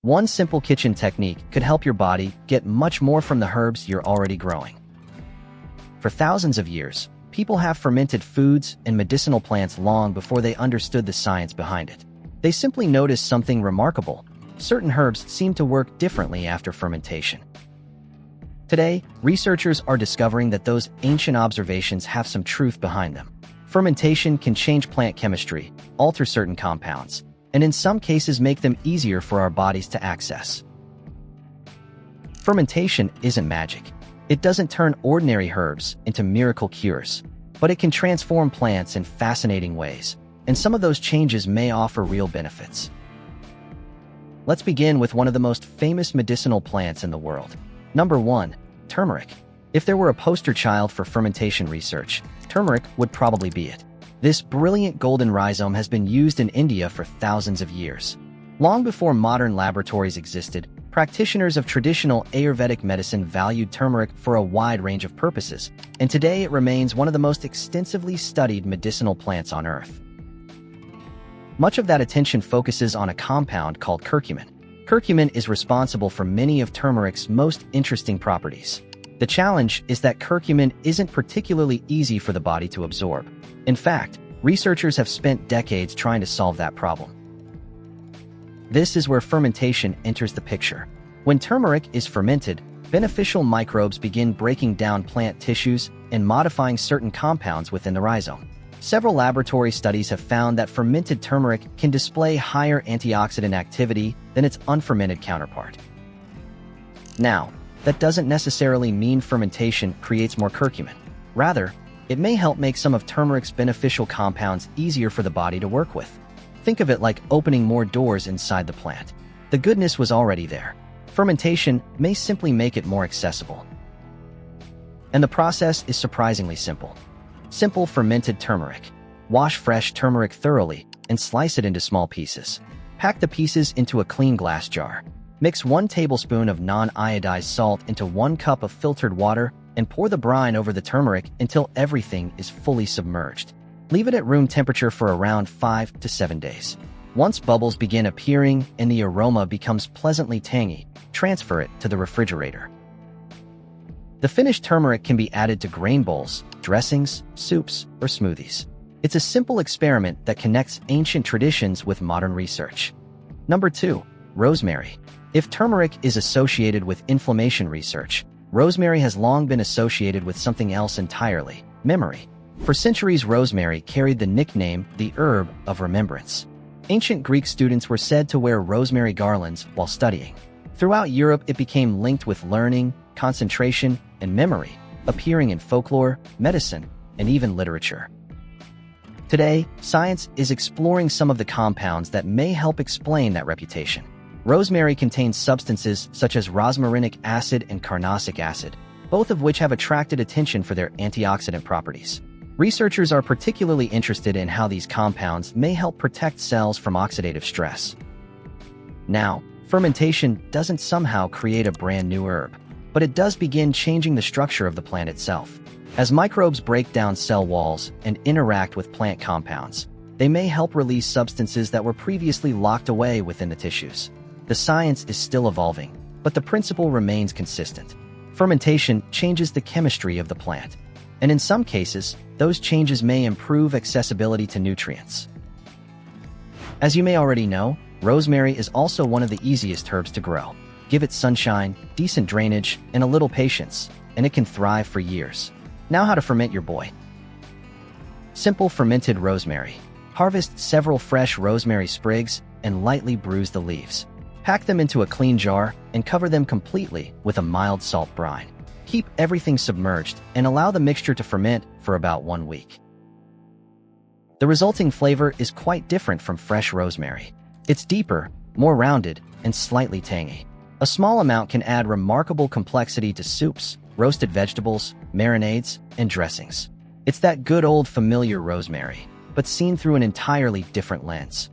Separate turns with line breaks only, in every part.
One simple kitchen technique could help your body get much more from the herbs you're already growing. For thousands of years, people have fermented foods and medicinal plants long before they understood the science behind it. They simply noticed something remarkable. Certain herbs seem to work differently after fermentation. Today, researchers are discovering that those ancient observations have some truth behind them. Fermentation can change plant chemistry, alter certain compounds, and in some cases make them easier for our bodies to access. Fermentation isn't magic. It doesn't turn ordinary herbs into miracle cures, but it can transform plants in fascinating ways, and some of those changes may offer real benefits. Let's begin with one of the most famous medicinal plants in the world. Number 1. Turmeric. If there were a poster child for fermentation research, turmeric would probably be it. This brilliant golden rhizome has been used in India for thousands of years. Long before modern laboratories existed, practitioners of traditional Ayurvedic medicine valued turmeric for a wide range of purposes, and today it remains one of the most extensively studied medicinal plants on Earth. Much of that attention focuses on a compound called curcumin. Curcumin is responsible for many of turmeric's most interesting properties. The challenge is that curcumin isn't particularly easy for the body to absorb. In fact, researchers have spent decades trying to solve that problem. This is where fermentation enters the picture. When turmeric is fermented, beneficial microbes begin breaking down plant tissues and modifying certain compounds within the rhizome. Several laboratory studies have found that fermented turmeric can display higher antioxidant activity than its unfermented counterpart. Now, that doesn't necessarily mean fermentation creates more curcumin. Rather, it may help make some of turmeric's beneficial compounds easier for the body to work with. Think of it like opening more doors inside the plant. The goodness was already there. Fermentation may simply make it more accessible. And the process is surprisingly simple. Simple fermented turmeric. Wash fresh turmeric thoroughly and slice it into small pieces. Pack the pieces into a clean glass jar. Mix 1 tablespoon of non-iodized salt into 1 cup of filtered water and pour the brine over the turmeric until everything is fully submerged. Leave it at room temperature for around 5 to 7 days. Once bubbles begin appearing and the aroma becomes pleasantly tangy, transfer it to the refrigerator. The finished turmeric can be added to grain bowls, dressings, soups, or smoothies. It's a simple experiment that connects ancient traditions with modern research. Number 2. Rosemary. If turmeric is associated with inflammation research, rosemary has long been associated with something else entirely: memory. For centuries, rosemary carried the nickname the herb of remembrance. Ancient Greek students were said to wear rosemary garlands while studying. Throughout Europe, it became linked with learning, concentration, and memory, appearing in folklore, medicine, and even literature. Today, science is exploring some of the compounds that may help explain that reputation. Rosemary contains substances such as rosmarinic acid and carnosic acid, both of which have attracted attention for their antioxidant properties. Researchers are particularly interested in how these compounds may help protect cells from oxidative stress. Now, fermentation doesn't somehow create a brand new herb, but it does begin changing the structure of the plant itself. As microbes break down cell walls and interact with plant compounds, they may help release substances that were previously locked away within the tissues. The science is still evolving, but the principle remains consistent. Fermentation changes the chemistry of the plant, and in some cases, those changes may improve accessibility to nutrients. As you may already know, rosemary is also one of the easiest herbs to grow. Give it sunshine, decent drainage, and a little patience, and it can thrive for years. Now, how to ferment your boy. Simple fermented rosemary. Harvest several fresh rosemary sprigs and lightly bruise the leaves. Pack them into a clean jar and cover them completely with a mild salt brine. Keep everything submerged and allow the mixture to ferment for about 1 week. The resulting flavor is quite different from fresh rosemary. It's deeper, more rounded, and slightly tangy. A small amount can add remarkable complexity to soups, roasted vegetables, marinades, and dressings. It's that good old familiar rosemary, but seen through an entirely different lens.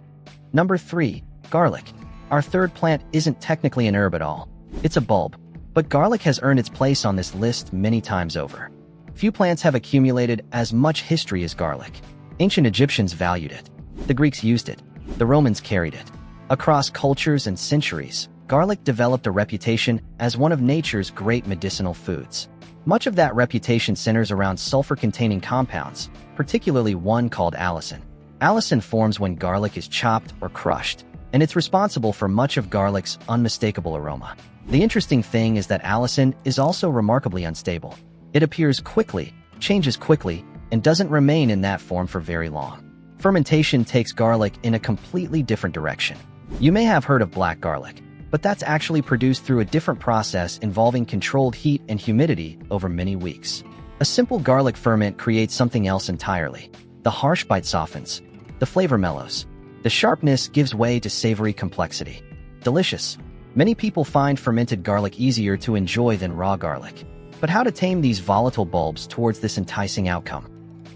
Number 3. Garlic. Our third plant isn't technically an herb at all. It's a bulb, but garlic has earned its place on this list many times over. Few plants have accumulated as much history as garlic. Ancient Egyptians valued it. The Greeks used it. The Romans carried it. Across cultures and centuries, garlic developed a reputation as one of nature's great medicinal foods. Much of that reputation centers around sulfur-containing compounds, particularly one called allicin. Allicin forms when garlic is chopped or crushed, and it's responsible for much of garlic's unmistakable aroma. The interesting thing is that allicin is also remarkably unstable. It appears quickly, changes quickly, and doesn't remain in that form for very long. Fermentation takes garlic in a completely different direction. You may have heard of black garlic, but that's actually produced through a different process involving controlled heat and humidity over many weeks. A simple garlic ferment creates something else entirely. The harsh bite softens. The flavor mellows. The sharpness gives way to savory complexity. Delicious. Many people find fermented garlic easier to enjoy than raw garlic. But how to tame these volatile bulbs towards this enticing outcome?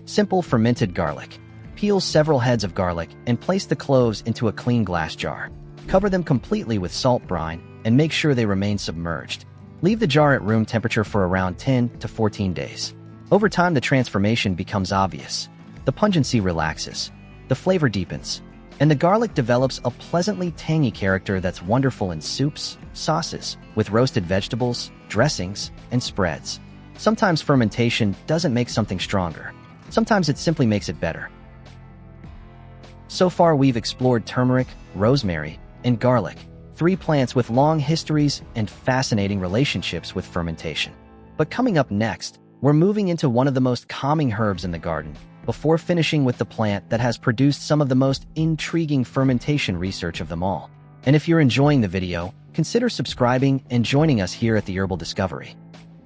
Simple fermented garlic. Peel several heads of garlic and place the cloves into a clean glass jar. Cover them completely with salt brine and make sure they remain submerged. Leave the jar at room temperature for around 10 to 14 days. Over time, the transformation becomes obvious. The pungency relaxes, the flavor deepens, and the garlic develops a pleasantly tangy character that's wonderful in soups, sauces, with roasted vegetables, dressings, and spreads. Sometimes fermentation doesn't make something stronger. Sometimes it simply makes it better. So far, we've explored turmeric, rosemary, and garlic, three plants with long histories and fascinating relationships with fermentation. But coming up next, we're moving into one of the most calming herbs in the garden, before finishing with the plant that has produced some of the most intriguing fermentation research of them all. And if you're enjoying the video, consider subscribing and joining us here at the Herbal Discovery.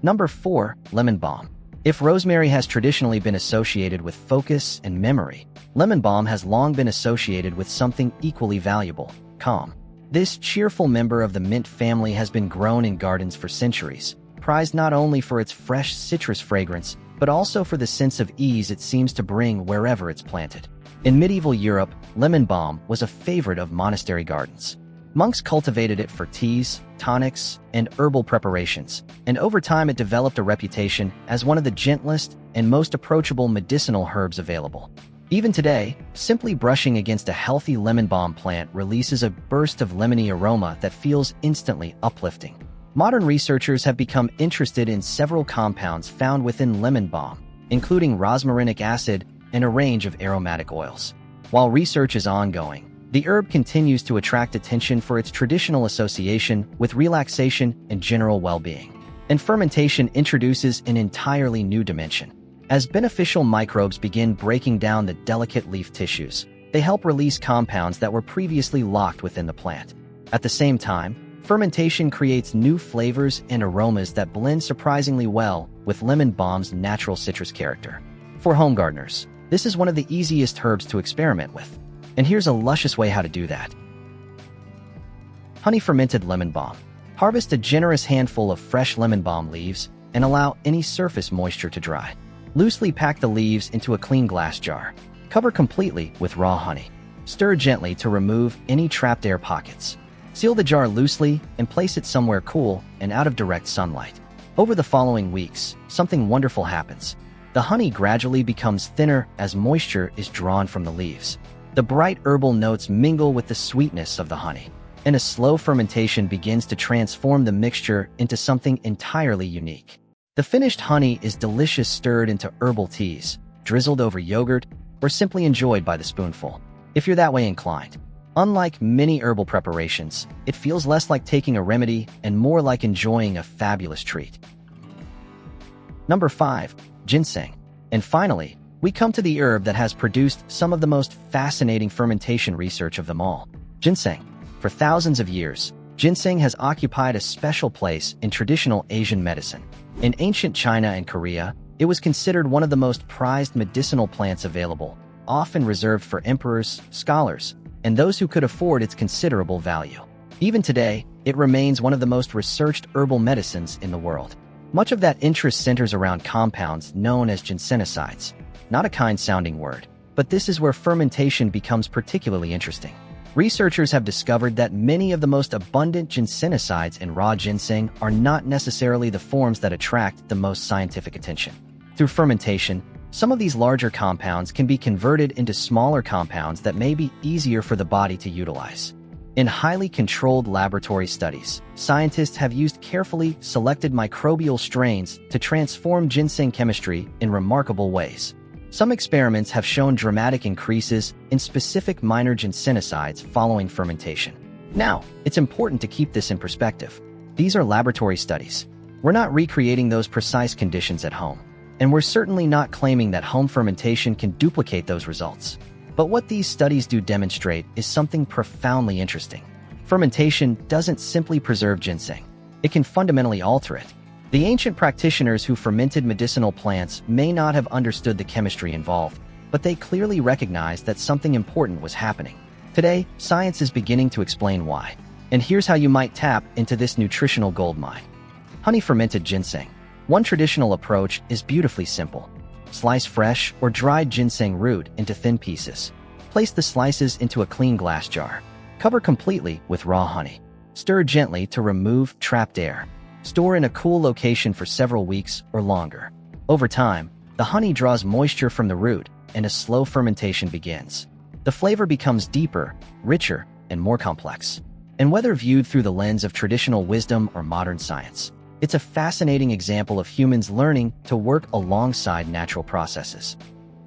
Number 4. Lemon balm. If rosemary has traditionally been associated with focus and memory, lemon balm has long been associated with something equally valuable: calm. This cheerful member of the mint family has been grown in gardens for centuries, prized not only for its fresh citrus fragrance, but also for the sense of ease it seems to bring wherever it's planted. In medieval Europe, lemon balm was a favorite of monastery gardens. Monks cultivated it for teas, tonics, and herbal preparations, and over time it developed a reputation as one of the gentlest and most approachable medicinal herbs available. Even today, simply brushing against a healthy lemon balm plant releases a burst of lemony aroma that feels instantly uplifting. Modern researchers have become interested in several compounds found within lemon balm, including rosmarinic acid and a range of aromatic oils. While research is ongoing, the herb continues to attract attention for its traditional association with relaxation and general well-being. And fermentation introduces an entirely new dimension. As beneficial microbes begin breaking down the delicate leaf tissues, they help release compounds that were previously locked within the plant. At the same time, fermentation creates new flavors and aromas that blend surprisingly well with lemon balm's natural citrus character. For home gardeners, this is one of the easiest herbs to experiment with. And here's a luscious way how to do that. Honey fermented lemon balm. Harvest a generous handful of fresh lemon balm leaves and allow any surface moisture to dry. Loosely pack the leaves into a clean glass jar. Cover completely with raw honey. Stir gently to remove any trapped air pockets. Seal the jar loosely and place it somewhere cool and out of direct sunlight. Over the following weeks, something wonderful happens. The honey gradually becomes thinner as moisture is drawn from the leaves. The bright herbal notes mingle with the sweetness of the honey, and a slow fermentation begins to transform the mixture into something entirely unique. The finished honey is delicious stirred into herbal teas, drizzled over yogurt, or simply enjoyed by the spoonful, if you're that way inclined. Unlike many herbal preparations, it feels less like taking a remedy and more like enjoying a fabulous treat. Number 5. Ginseng. And finally, we come to the herb that has produced some of the most fascinating fermentation research of them all: ginseng. For thousands of years, ginseng has occupied a special place in traditional Asian medicine. In ancient China and Korea, it was considered one of the most prized medicinal plants available, often reserved for emperors, scholars, and those who could afford its considerable value. Even today, it remains one of the most researched herbal medicines in the world. Much of that interest centers around compounds known as ginsenicides. Not a kind-sounding word, but this is where fermentation becomes particularly interesting. Researchers have discovered that many of the most abundant ginsenicides in raw ginseng are not necessarily the forms that attract the most scientific attention. Through fermentation, some of these larger compounds can be converted into smaller compounds that may be easier for the body to utilize. In highly controlled laboratory studies, scientists have used carefully selected microbial strains to transform ginseng chemistry in remarkable ways. Some experiments have shown dramatic increases in specific minor ginsenosides following fermentation. Now, it's important to keep this in perspective. These are laboratory studies. We're not recreating those precise conditions at home, and we're certainly not claiming that home fermentation can duplicate those results. But what these studies do demonstrate is something profoundly interesting. Fermentation doesn't simply preserve ginseng. It can fundamentally alter it. The ancient practitioners who fermented medicinal plants may not have understood the chemistry involved, but they clearly recognized that something important was happening. Today, science is beginning to explain why. And here's how you might tap into this nutritional goldmine. Honey-fermented ginseng. One traditional approach is beautifully simple. Slice fresh or dried ginseng root into thin pieces. Place the slices into a clean glass jar. Cover completely with raw honey. Stir gently to remove trapped air. Store in a cool location for several weeks or longer. Over time, the honey draws moisture from the root, and a slow fermentation begins. The flavor becomes deeper, richer, and more complex. And whether viewed through the lens of traditional wisdom or modern science, it's a fascinating example of humans learning to work alongside natural processes.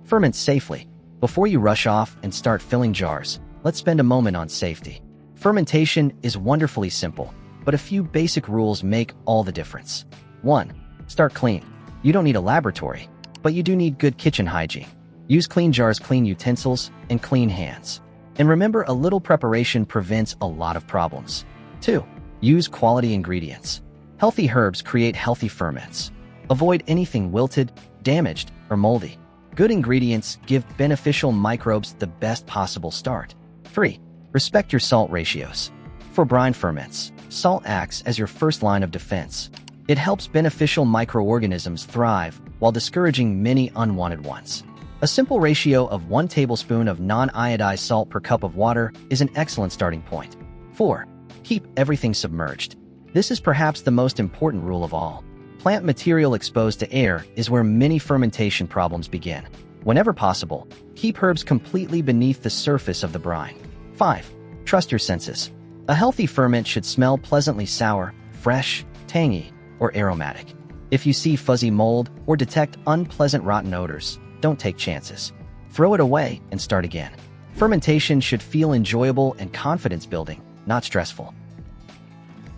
Ferment safely. Before you rush off and start filling jars, let's spend a moment on safety. Fermentation is wonderfully simple, but a few basic rules make all the difference. 1. Start clean. You don't need a laboratory, but you do need good kitchen hygiene. Use clean jars, clean utensils, and clean hands. And remember, a little preparation prevents a lot of problems. 2. Use quality ingredients. Healthy herbs create healthy ferments. Avoid anything wilted, damaged, or moldy. Good ingredients give beneficial microbes the best possible start. 3. Respect your salt ratios. For brine ferments, salt acts as your first line of defense. It helps beneficial microorganisms thrive while discouraging many unwanted ones. A simple ratio of 1 tablespoon of non-iodized salt per cup of water is an excellent starting point. 4. Keep everything submerged. This is perhaps the most important rule of all. Plant material exposed to air is where many fermentation problems begin. Whenever possible, keep herbs completely beneath the surface of the brine. 5. Trust your senses. A healthy ferment should smell pleasantly sour, fresh, tangy, or aromatic. If you see fuzzy mold or detect unpleasant rotten odors, don't take chances. Throw it away and start again. Fermentation should feel enjoyable and confidence-building, not stressful.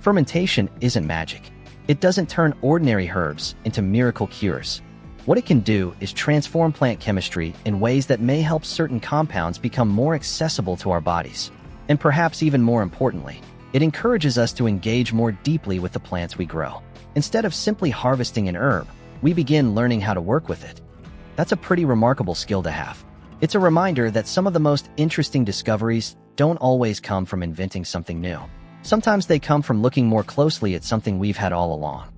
Fermentation isn't magic. It doesn't turn ordinary herbs into miracle cures. What it can do is transform plant chemistry in ways that may help certain compounds become more accessible to our bodies. And perhaps even more importantly, it encourages us to engage more deeply with the plants we grow. Instead of simply harvesting an herb, we begin learning how to work with it. That's a pretty remarkable skill to have. It's a reminder that some of the most interesting discoveries don't always come from inventing something new. Sometimes they come from looking more closely at something we've had all along.